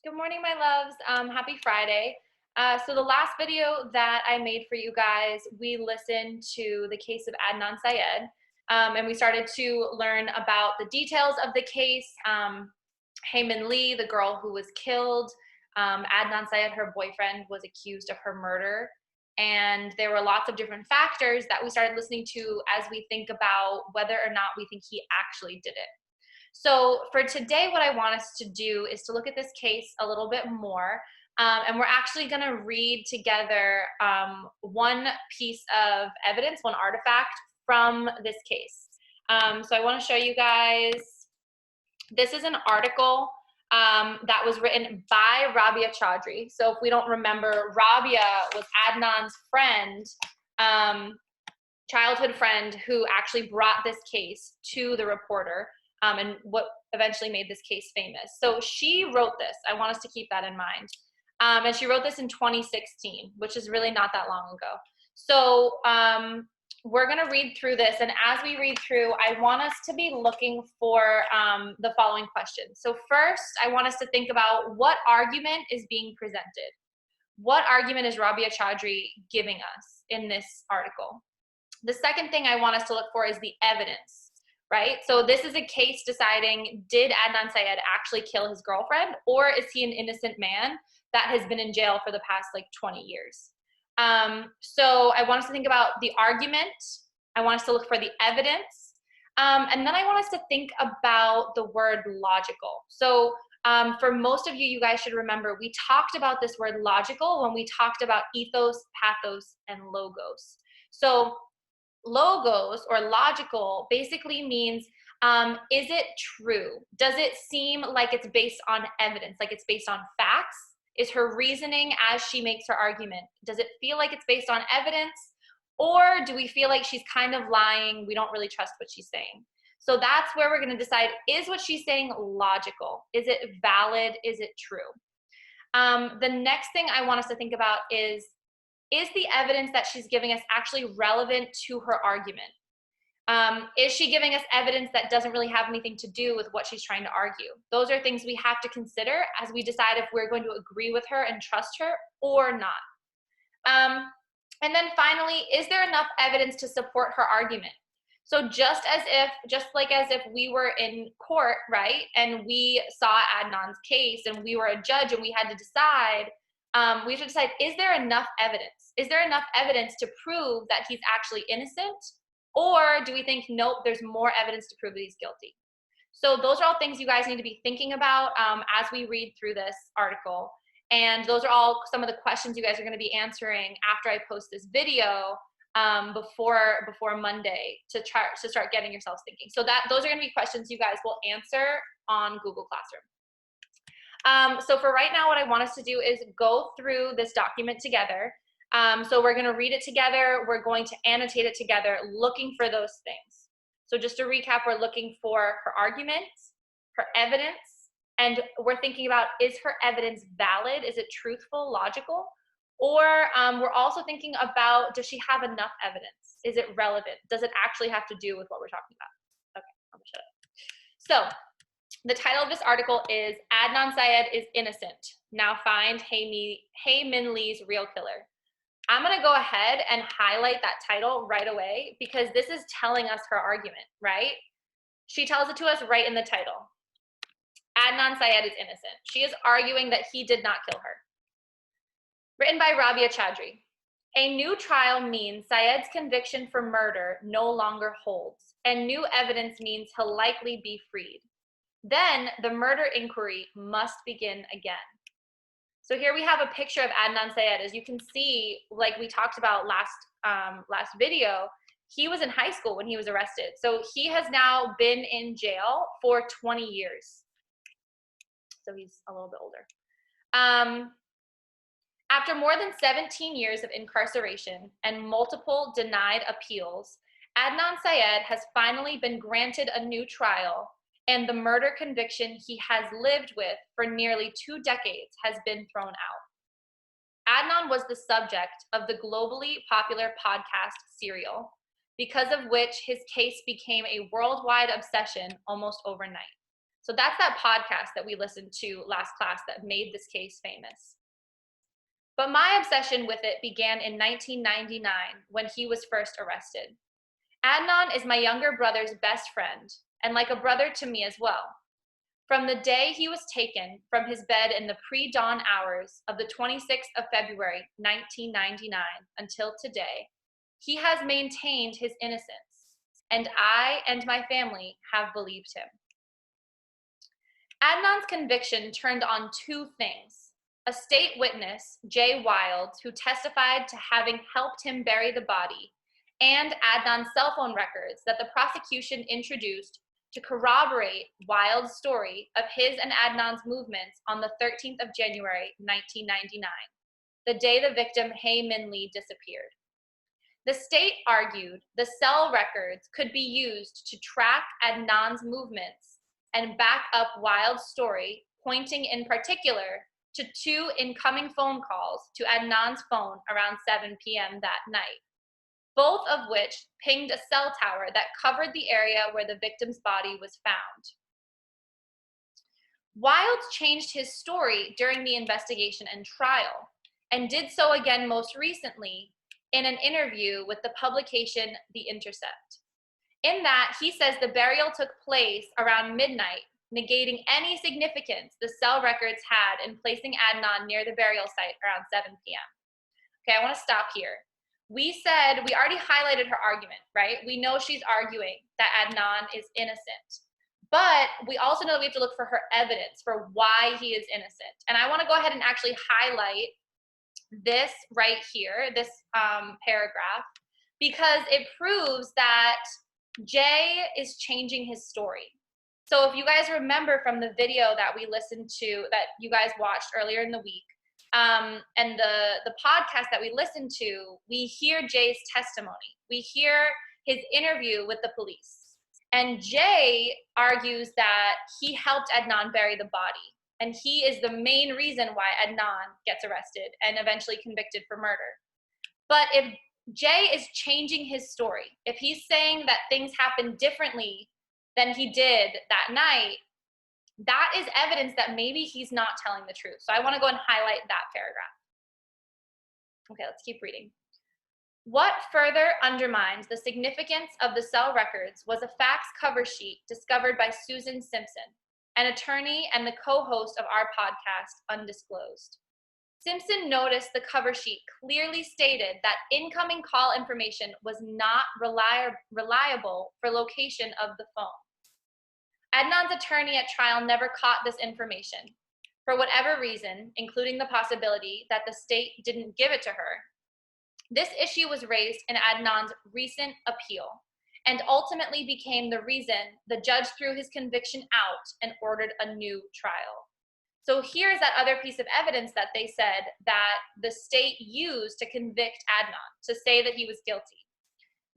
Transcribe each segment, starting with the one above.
Good morning, my loves. Happy Friday. So the last video that I made for you guys, we listened to the case of Adnan Syed, and we started to learn about the details of the case. Heyman Lee, the girl who was killed, Adnan Syed, her boyfriend, was accused of her murder. And there were lots of different factors that we started listening to as we think about whether or not we think he actually did it. So for today, what I want us to do is to look at this case a little bit more. And we're actually going to read together one piece of evidence, one artifact from this case. So I want to show you guys, this is an article that was written by Rabia Chaudhry. So if we don't remember, Rabia was Adnan's friend, childhood friend, who actually brought this case to the reporter. And what eventually made this case famous. So she wrote this. I want us to keep that in mind. And she wrote this in 2016, which is really not that long ago. So we're going to read through this. And as we read through, I want us to be looking for the following questions. So first, I want us to think about what argument is being presented. What argument is Rabia Chaudhry giving us in this article? The second thing I want us to look for is the evidence. Right? So this is a case deciding, did Adnan Syed actually kill his girlfriend, or is he an innocent man that has been in jail for the past like 20 years? So I want us to think about the argument. I want us to look for the evidence. And then I want us to think about the word logical. So for most of you, you guys should remember, we talked about this word logical when we talked about ethos, pathos, and logos. So logos or logical basically means, is it true? Does it seem like it's based on evidence, like it's based on facts? Is her reasoning as she makes her argument, does it feel like it's based on evidence? Or do we feel like she's kind of lying? We don't really trust what she's saying. So that's where we're going to decide, is what she's saying logical? Is it valid? Is it true? The next thing I want us to think about is the evidence that she's giving us actually relevant to her argument? Is she giving us evidence that doesn't really have anything to do with what she's trying to argue? Those are things we have to consider as we decide if we're going to agree with her and trust her or not. And then finally, is there enough evidence to support her argument? So just like as if we were in court, right, and we saw Adnan's case and we were a judge and we had to decide, we have to decide, is there enough evidence? Is there enough evidence to prove that he's actually innocent? Or do we think, nope, there's more evidence to prove that he's guilty? So those are all things you guys need to be thinking about as we read through this article. And those are all some of the questions you guys are going to be answering after I post this video before Monday to start getting yourselves thinking. So those are going to be questions you guys will answer on Google Classroom. So for right now, what I want us to do is go through this document together. So we're going to read it together. We're going to annotate it together, looking for those things. So just to recap, we're looking for her arguments, her evidence, and we're thinking about, is her evidence valid? Is it truthful, logical? Or we're also thinking about, does she have enough evidence? Is it relevant? Does it actually have to do with what we're talking about? Okay, I'm gonna shut up. So the title of this article is Adnan Syed is innocent. Now find Heyman Lee's real killer. I'm going to go ahead and highlight that title right away because this is telling us her argument, right? She tells it to us right in the title. Adnan Syed is innocent. She is arguing that he did not kill her. Written by Rabia Chaudhry. A new trial means Syed's conviction for murder no longer holds, and new evidence means he'll likely be freed. Then the murder inquiry must begin again. So here we have a picture of Adnan Syed. As you can see, like we talked about last video, he was in high school when he was arrested. So he has now been in jail for 20 years. So he's a little bit older. After more than 17 years of incarceration and multiple denied appeals, Adnan Syed has finally been granted a new trial, and the murder conviction he has lived with for nearly 2 decades has been thrown out. Adnan was the subject of the globally popular podcast Serial, because of which his case became a worldwide obsession almost overnight. So that's that podcast that we listened to last class that made this case famous. But my obsession with it began in 1999 when he was first arrested. Adnan is my younger brother's best friend and like a brother to me as well. From the day he was taken from his bed in the pre-dawn hours of the 26th of February, 1999 until today, he has maintained his innocence, and I and my family have believed him. Adnan's conviction turned on two things. A state witness, Jay Wilds, who testified to having helped him bury the body, and Adnan's cell phone records that the prosecution introduced to corroborate Wilds' story of his and Adnan's movements on the 13th of January, 1999, the day the victim Hae Min Lee disappeared. The state argued the cell records could be used to track Adnan's movements and back up Wilds' story, pointing in particular to two incoming phone calls to Adnan's phone around 7 p.m. that night, both of which pinged a cell tower that covered the area where the victim's body was found. Wilds changed his story during the investigation and trial, and did so again most recently in an interview with the publication The Intercept. In that, he says the burial took place around midnight, negating any significance the cell records had in placing Adnan near the burial site around 7 p.m. Okay, I want to stop here. We said, we already highlighted her argument, right? We know she's arguing that Adnan is innocent, but we also know that we have to look for her evidence for why he is innocent. And I want to go ahead and actually highlight this right here, this paragraph, because it proves that Jay is changing his story. So if you guys remember from the video that we listened to, that you guys watched earlier in the week, and the podcast that we listened to, we hear Jay's testimony. We hear his interview with the police. And Jay argues that he helped Adnan bury the body. And he is the main reason why Adnan gets arrested and eventually convicted for murder. But if Jay is changing his story, if he's saying that things happened differently than he did that night, that is evidence that maybe he's not telling the truth. So I want to go and highlight that paragraph. Okay, let's keep reading. What further undermines the significance of the cell records was a fax cover sheet discovered by Susan Simpson, an attorney and the co-host of our podcast, Undisclosed. Simpson noticed the cover sheet clearly stated that incoming call information was not reliable for location of the phone. Adnan's attorney at trial never caught this information. For whatever reason, including the possibility that the state didn't give it to her, this issue was raised in Adnan's recent appeal and ultimately became the reason the judge threw his conviction out and ordered a new trial. So here's that other piece of evidence that they said that the state used to convict Adnan, to say that he was guilty.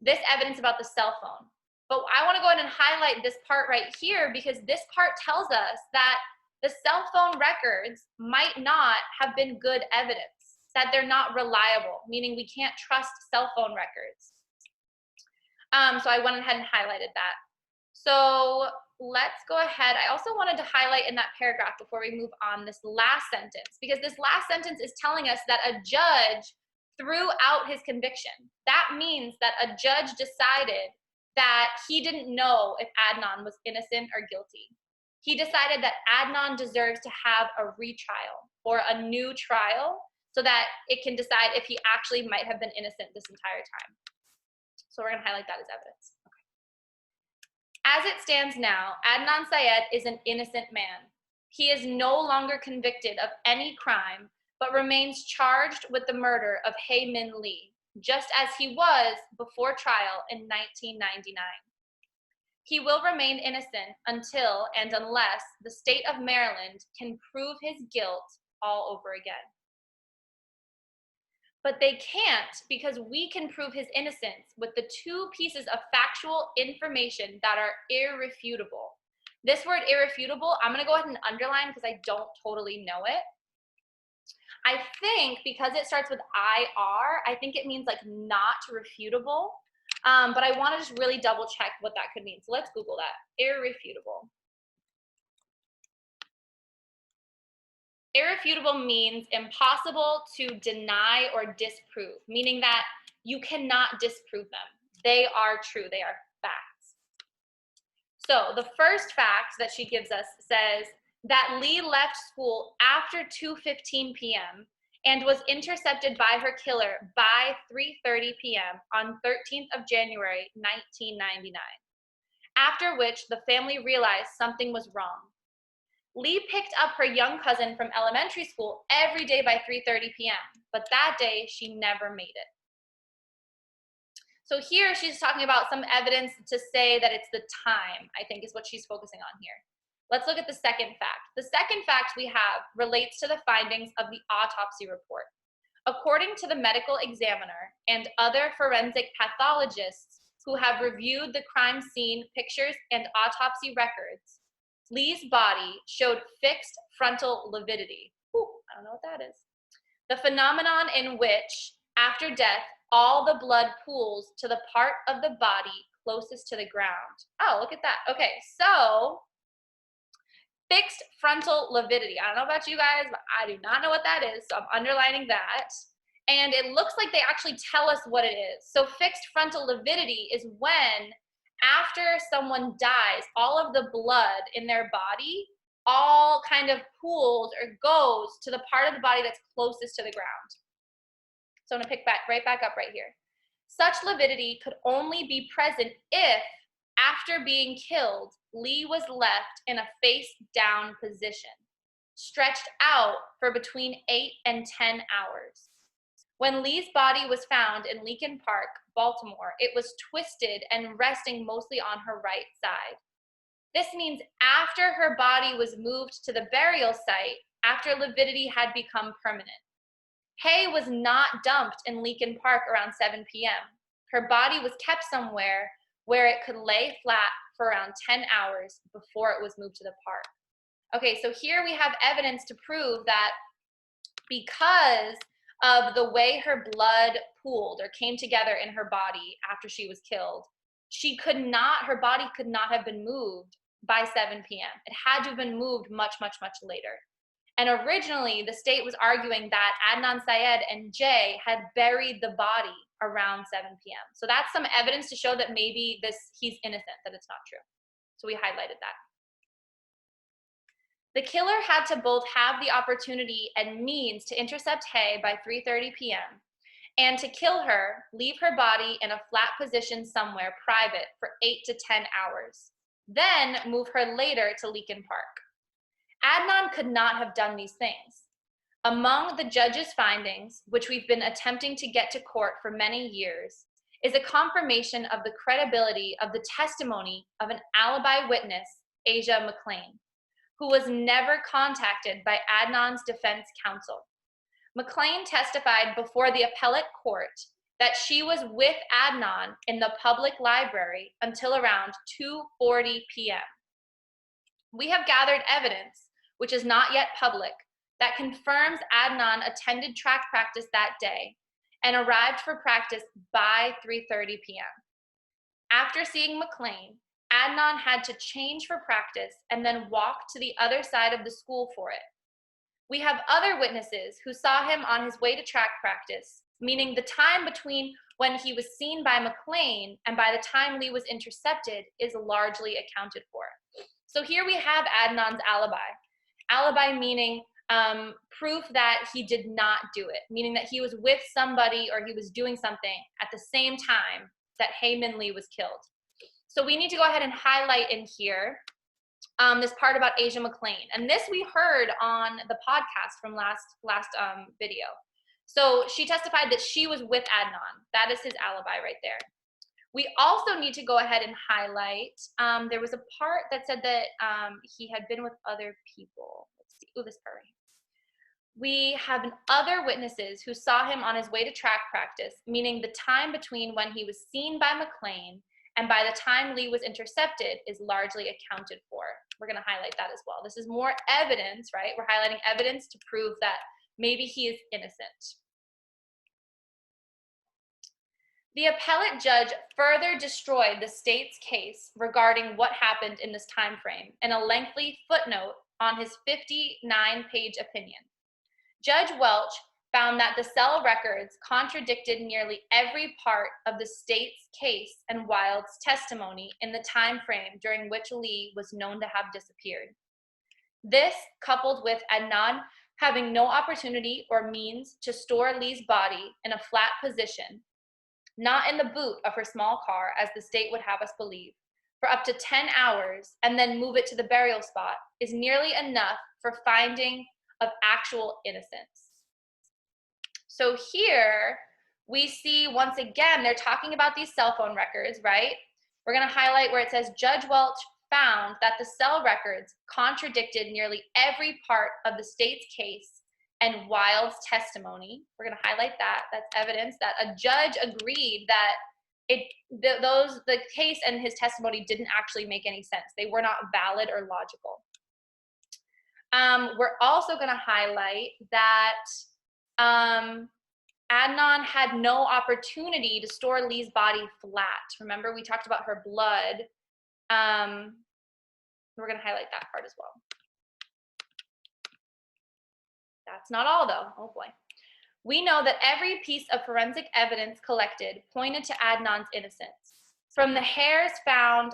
This evidence about the cell phone. But I want to go ahead and highlight this part right here, because this part tells us that the cell phone records might not have been good evidence, that they're not reliable, meaning we can't trust cell phone records. So I went ahead and highlighted that. So let's go ahead. I also wanted to highlight in that paragraph before we move on this last sentence, because this last sentence is telling us that a judge threw out his conviction. That means that a judge decided that he didn't know if Adnan was innocent or guilty. He decided that Adnan deserves to have a retrial or a new trial so that it can decide if he actually might have been innocent this entire time. So we're going to highlight that as evidence. Okay. As it stands now, Adnan Syed is an innocent man. He is no longer convicted of any crime, but remains charged with the murder of Hae Min Lee, just as he was before trial in 1999. He will remain innocent until and unless the state of Maryland can prove his guilt all over again. But they can't, because we can prove his innocence with the two pieces of factual information that are irrefutable. This word irrefutable, I'm going to go ahead and underline because I don't totally know it. I think because it starts with IR, I think it means like not refutable. But I want to just really double check what that could mean. So let's Google that. Irrefutable. Irrefutable means impossible to deny or disprove, meaning that you cannot disprove them. They are true, they are facts. So the first fact that she gives us says that Lee left school after 2:15 p.m. and was intercepted by her killer by 3:30 p.m. on 13th of January, 1999, after which the family realized something was wrong. Lee picked up her young cousin from elementary school every day by 3:30 p.m., but that day she never made it. So here she's talking about some evidence to say that it's the time, I think is what she's focusing on here. Let's look at the second fact. The second fact we have relates to the findings of the autopsy report. According to the medical examiner and other forensic pathologists who have reviewed the crime scene pictures and autopsy records, Lee's body showed fixed frontal lividity. Ooh, I don't know what that is. The phenomenon in which, after death, all the blood pools to the part of the body closest to the ground. Oh, look at that. Okay, so fixed frontal lividity. I don't know about you guys, but I do not know what that is, so I'm underlining that. And it looks like they actually tell us what it is. So fixed frontal lividity is when, after someone dies, all of the blood in their body all kind of pools or goes to the part of the body that's closest to the ground. So I'm gonna pick right back up right here. Such lividity could only be present if, after being killed, Lee was left in a face-down position, stretched out for between 8 and 10 hours. When Lee's body was found in Lincoln Park, Baltimore, it was twisted and resting mostly on her right side. This means after her body was moved to the burial site, after lividity had become permanent. Hay was not dumped in Lincoln Park around 7 p.m. Her body was kept somewhere where it could lay flat for around 10 hours before it was moved to the park. Okay, so here we have evidence to prove that because of the way her blood pooled or came together in her body after she was killed, her body could not have been moved by 7 p.m. It had to have been moved much, much, much later. And originally, the state was arguing that Adnan, Syed, and Jay had buried the body around 7 p.m. So that's some evidence to show that maybe he's innocent, that it's not true. So we highlighted that. The killer had to both have the opportunity and means to intercept Hay by 3:30 p.m. and to kill her, leave her body in a flat position somewhere private for 8 to 10 hours, then move her later to Lincoln Park. Adnan could not have done these things. Among the judge's findings, which we've been attempting to get to court for many years, is a confirmation of the credibility of the testimony of an alibi witness, Asia McLean, who was never contacted by Adnan's defense counsel. McLean testified before the appellate court that she was with Adnan in the public library until around 2:40 p.m. We have gathered evidence, which is not yet public, that confirms Adnan attended track practice that day and arrived for practice by 3:30 p.m. After seeing McLean, Adnan had to change for practice and then walk to the other side of the school for it. We have other witnesses who saw him on his way to track practice, meaning the time between when he was seen by McLean and by the time Lee was intercepted is largely accounted for. So here we have Adnan's alibi. Alibi meaning proof that he did not do it, meaning that he was with somebody or he was doing something at the same time that Hayman Lee was killed. So we need to go ahead and highlight in here this part about Asia McLean. And this we heard on the podcast from last video. So she testified that she was with Adnan. That is his alibi right there. We also need to go ahead and highlight, there was a part that said that he had been with other people. Let's see, this part right here. We have other witnesses who saw him on his way to track practice, meaning the time between when he was seen by McLean and by the time Lee was intercepted is largely accounted for. We're gonna highlight that as well. This is more evidence, right? We're highlighting evidence to prove that maybe he is innocent. The appellate judge further destroyed the state's case regarding what happened in this time frame in a lengthy footnote on his 59-page opinion. Judge Welch found that the cell records contradicted nearly every part of the state's case and Wild's testimony in the time frame during which Lee was known to have disappeared. This, coupled with Adnan having no opportunity or means to store Lee's body in a flat position, not in the boot of her small car, as the state would have us believe, for up to 10 hours and then move it to the burial spot, is nearly enough for finding of actual innocence. So here we see, once again, they're talking about these cell phone records, right? We're going to highlight where it says Judge Welch found that the cell records contradicted nearly every part of the state's case and Wild's testimony. We're going to highlight that. That's evidence that a judge agreed that the case and his testimony didn't actually make any sense. They were not valid or logical. We're also going to highlight that Adnan had no opportunity to store Lee's body flat. Remember, we talked about her blood. We're going to highlight that part as well. That's not all, though. Oh, boy. We know that every piece of forensic evidence collected pointed to Adnan's innocence. From the hairs found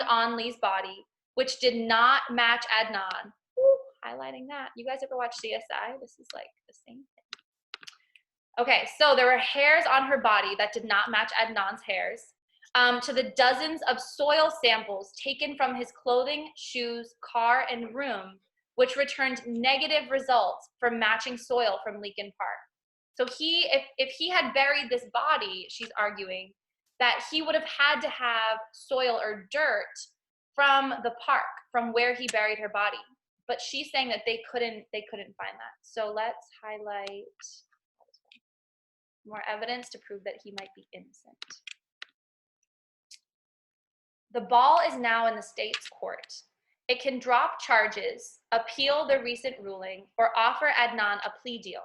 on Lee's body, which did not match Adnan. Ooh, highlighting that. You guys ever watch CSI? This is like the same thing. Okay, so there were hairs on her body that did not match Adnan's hairs, to the dozens of soil samples taken from his clothing, shoes, car, and room, which returned negative results for matching soil from Leakin Park. So if he had buried this body, she's arguing, that he would have had to have soil or dirt from the park, from where he buried her body. But she's saying that they couldn't find that. So let's highlight more evidence to prove that he might be innocent. The ball is now in the state's court. It can drop charges, appeal the recent ruling, or offer Adnan a plea deal.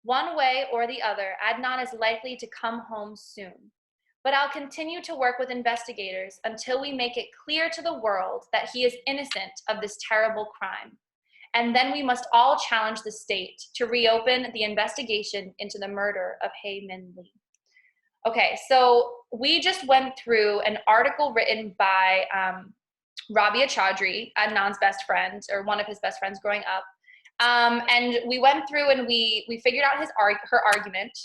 One way or the other, Adnan is likely to come home soon. But I'll continue to work with investigators until we make it clear to the world that he is innocent of this terrible crime. And then we must all challenge the state to reopen the investigation into the murder of Hae Min Lee. Okay, so we just went through an article written by Rabia Chaudhry, Adnan's best friend, or one of his best friends growing up. And we went through and we figured out her argument,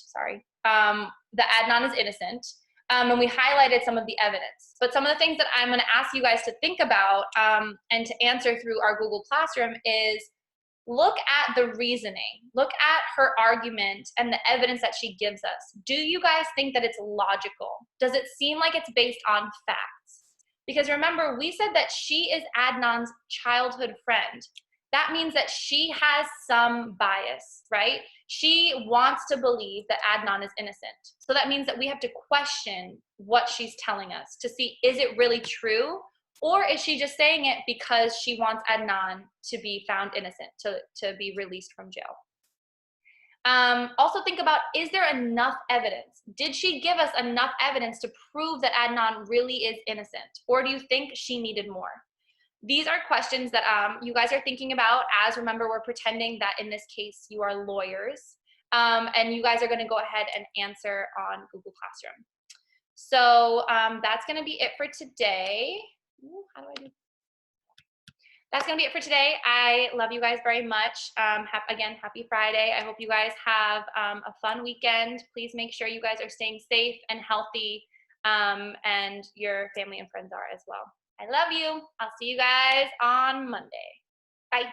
that Adnan is innocent. And we highlighted some of the evidence. But some of the things that I'm going to ask you guys to think about and to answer through our Google Classroom is, look at the reasoning. Look at her argument and the evidence that she gives us. Do you guys think that it's logical? Does it seem like it's based on facts? Because remember, we said that she is Adnan's childhood friend. That means that she has some bias, right? She wants to believe that Adnan is innocent. So that means that we have to question what she's telling us to see, is it really true? Or is she just saying it because she wants Adnan to be found innocent, to be released from jail? Also think about, is there enough evidence? Did she give us enough evidence to prove that Adnan really is innocent? Or do you think she needed more? These are questions that you guys are thinking about, as remember, we're pretending that in this case you are lawyers. And you guys are gonna go ahead and answer on Google Classroom. So that's gonna be it for today. Ooh, how do I do? That's gonna be it for today. I love you guys very much. Again, happy Friday. I hope you guys have a fun weekend. Please make sure you guys are staying safe and healthy, and your family and friends are as well. I love you. I'll see you guys on Monday. Bye.